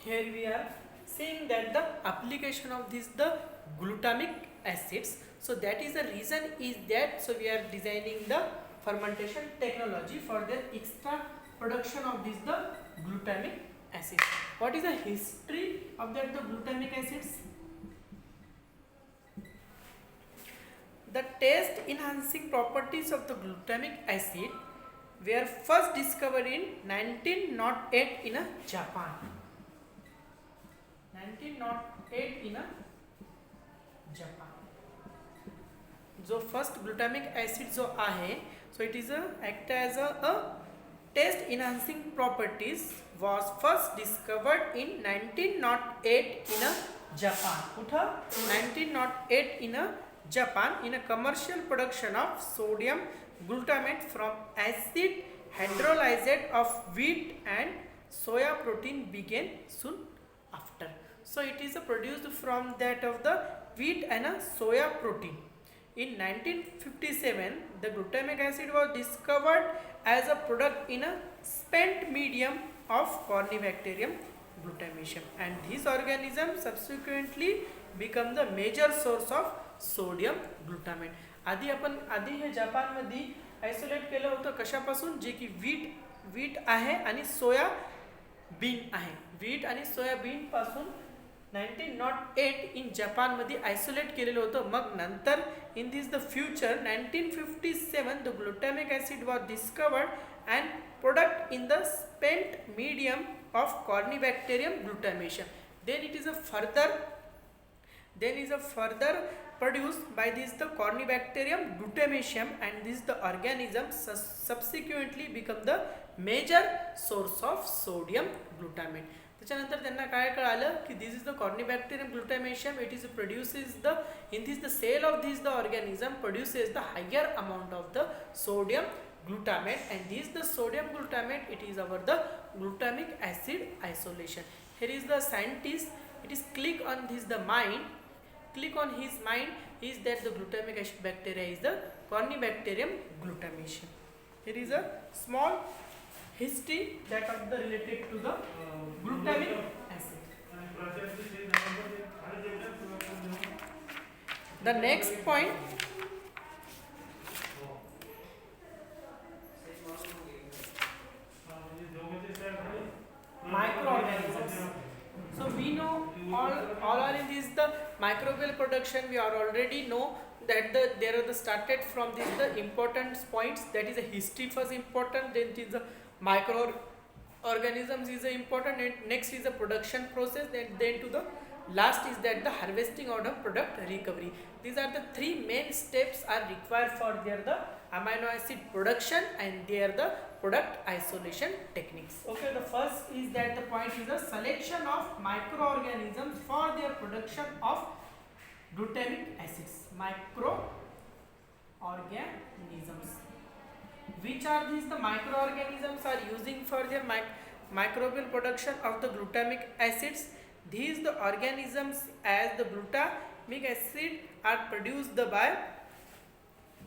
here we are seeing that the application of this the glutamic acids. So that is the reason is that so we are designing the fermentation technology for the extra production of this the glutamic acids. What is the history of that the glutamic acids? The taste enhancing properties of the glutamic acid were first discovered in 1908 in Japan. 1908 in Japan. जो first glutamic acid जो आहे so it is act as a taste enhancing properties was first discovered in 1908 इन जपान. कुठं 1908 in Japan in a commercial production of sodium glutamate from acid hydrolyzed of wheat and soya protein began soon after. So it is produced from that of the wheat and a soya protein. In 1957, the glutamic acid was discovered as a product in a spent medium of Corynebacterium glutamaceum, and this organism subsequently become the major source of sodium glutamate. आधी हे जपानमध्ये isolate केलं होतं कशापासून, जे की wheat आहे आणि soya bean आहे. Wheat आणि सोयाबीन पासून 1908 इन जपानमध्ये आयसोलेट केलेलं होतं. मग नंतर in this the future 1957 the glutamic acid was discovered and product in the spent medium of Corynebacterium glutamicum. Then it is a further produced by this the Corynebacterium glutamaceum, and this the organism subsequently become the major source of sodium glutamate. त्याच्यानंतर त्यांना काय कळालं की this is the Corynebacterium glutamaceum, it is produces the in this the cell of this the organism produces the higher amount of the sodium glutamate, and this the sodium glutamate it is our the glutamic acid isolation. Here is the scientist, it is click on on his mind is that the glutamic acid bacteria is the Corynebacterium glutamaceum. Here is a small history that of the related to the glutamic acid. The next point, microorganisms. So we know all are in this the microbial production. We are already know that there are the started from this the important points, that is a history first important, then it is the microorganisms is important, and next is the production process, then to the last is that the harvesting out of product recovery. These are the three main steps are required for their the amino acid production and their the product isolation techniques. Okay, the first is that the point is the selection of microorganisms for their production of glutamic acids. Microorganisms, which are these the microorganisms are using for their microbial production of the glutamic acids. These the organisms as the glutamic acid are produced by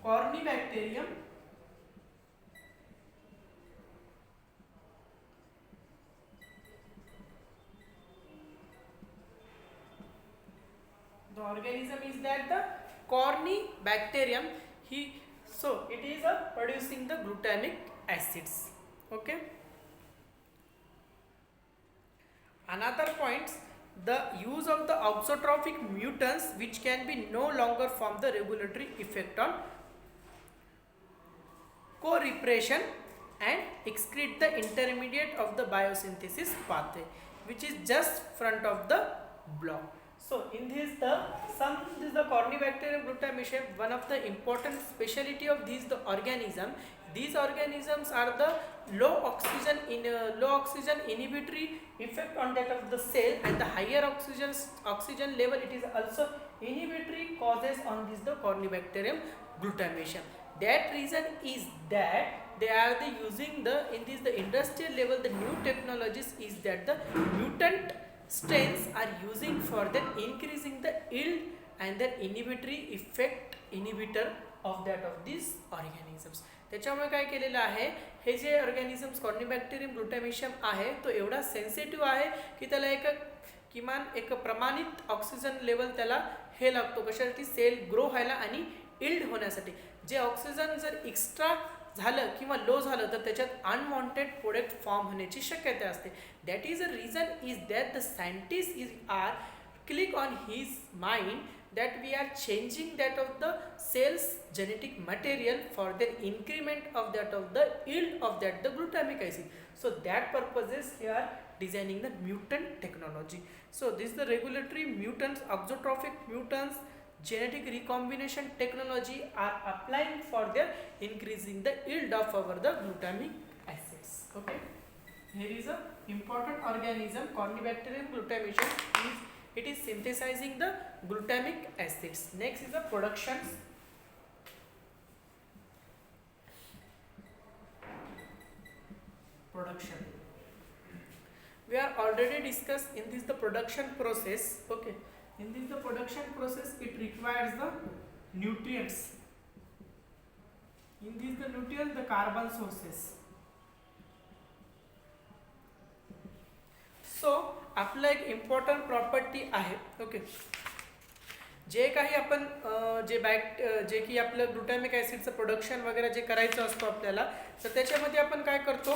Corynebacterium the organism is that the Corynebacterium. So it is producing the glutamic acids. Okay, another points, the use of the auxotrophic mutants which can be no longer form the regulatory effect on co-repression and excrete the intermediate of the biosynthesis pathway, which is just front of the block. So in this the Corynebacterium glutamaceum, one of the important speciality of the organism. These organisms are the low oxygen inhibitory effect on that of the cell, and the higher oxygen level it is also inhibitory causes on this the Corynebacterium glutamaceum. That reason is that they are using in this the industrial level the new technologies is that the mutant strains are using for that increasing the yield and the inhibitory effect inhibitor of that of these organisms. त्याच्यामुळे काय केलेलं आहे, हे जे organisms कॉर्निबॅक्टेरियम ग्लुटामेशियम आहे तो एवढा sensitive आहे की त्याला किमान एक प्रमाणित ऑक्सिजन लेवल त्याला हे लागतो कशासाठी, सेल ग्रो व्हायला आणि इल्ड होण्यासाठी. जे ऑक्सिजन जर एक्स्ट्रा झालं किंवा लो झालं तर त्याच्यात अनवॉन्टेड प्रोडक्ट फॉर्म होण्याची शक्यता असते. That is a reason is that the scientist are click on his mind that we are changing that of the cells genetic material for the increment of that of the yield of that the glutamic acid. So that purposes we are designing the mutant technology. So this is the regulatory mutants, auxotrophic mutants, genetic recombination technology are applying for their increasing the yield of our the glutamic acids. Okay, here is a important organism Cornybacterium glutamination is, it is synthesizing the glutamic acids. Next is the production. We are already discussed in this the production process. Okay, in this the production process it requires the nutrients. In this the nutrients, the carbon sources. सो आपलं एक important property आहे. Okay, जे काही आपण जे की आपलं glutamic ॲसिडचं production वगैरे जे करायचं असतो आपल्याला, तर त्याच्यामध्ये आपण काय करतो,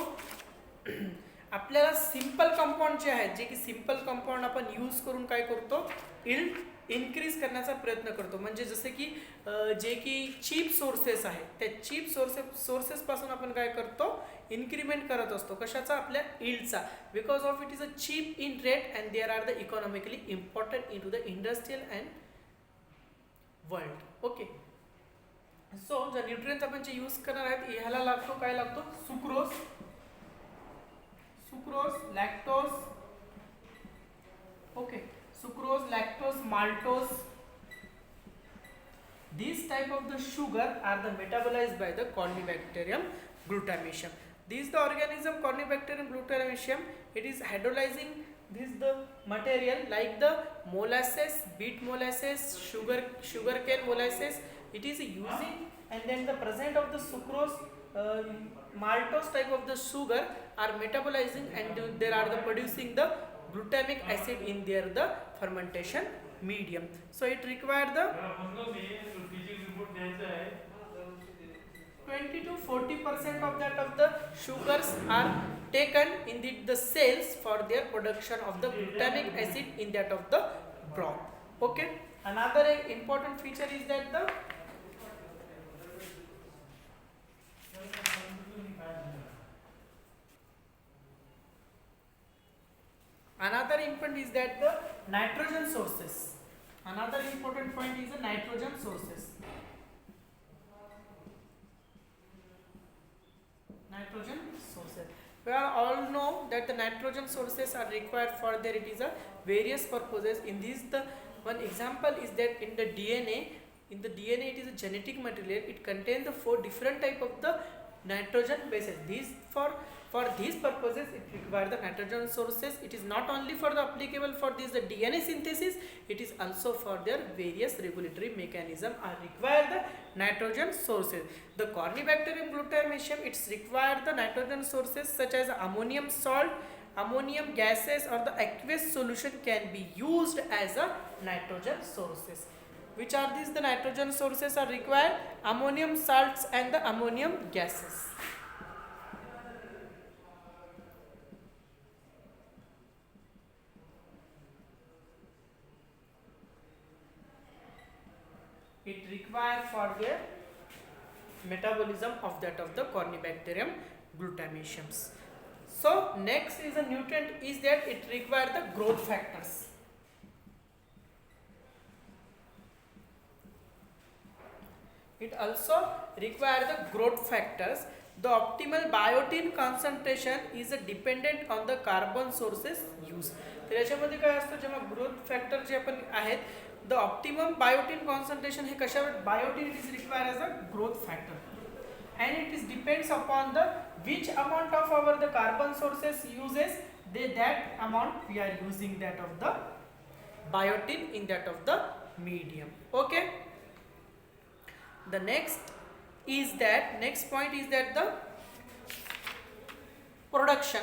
आपल्याला सिंपल कंपाऊंड जे आहेत, जे की सिंपल कंपाऊंड आपण यूज करून काय करतो, इल्ड इन्क्रीज करण्याचा प्रयत्न करतो. म्हणजे जसे की जे की चीप सोर्सेस आहेत त्या चीप सोर्सेसपासून आपण काय करतो, इन्क्रीमेंट करत असतो. कशाचा, आपल्या इल्डचा. Because of it is a cheap in rate and there are the economically important in to the industrial and world. Okay, so जर न्यूट्रिएंट्स आपण जे यूज करणार आहेत ह्याला लागतो, काय लागतो, sucrose, lactose. Okay, sucrose, lactose, maltose. These type of the sugar are the metabolized by the Cornybacterium glutamination. This the organism Cornybacterium glutamination. It is hydrolyzing this the material like the molasses, beet molasses, sugarcane molasses. It is using, and then the present of the sucrose, maltose type of the sugar are metabolizing, and there are the producing the glutamic acid in their the fermentation medium. So it require the 20 to 40% of that of the sugars are taken in the cells for their production of the glutamic acid in that of the broth. Okay, another important feature is that the another important is that the nitrogen sources. Another important point is the nitrogen sources. Nitrogen sources. We all know that the nitrogen sources are required for their, it is a various purposes. In this the one example is that in the DNA, it is a genetic material. It contains the 4 different type of the nitrogen bases. These for these purposes it requires the nitrogen sources. It is not only for the applicable for this the DNA synthesis, it is also for their various regulatory mechanism are required the nitrogen sources. The Cornybacterium glutamination, it's required the nitrogen sources such as ammonium salt, ammonium gases, or the aqueous solution can be used as a nitrogen sources. Which are these the nitrogen sources are required? Ammonium salts and the ammonium gases. It required for their metabolism of that of the Cornybacterium glutamination. So next is a nutrient is that it requires the growth factors. It also requires the growth factors. The optimal biotin concentration is dependent on the carbon sources used. तर याच्यामध्ये काय असतं, जेव्हा growth factor जे आपण आहेत, the optimum biotin concentration हे कशावर, biotin is required as a growth factor and it is depends upon the which amount of our the carbon sources uses, that amount we are using that of the biotin in that of the medium. Okay, the next is that next point is that the production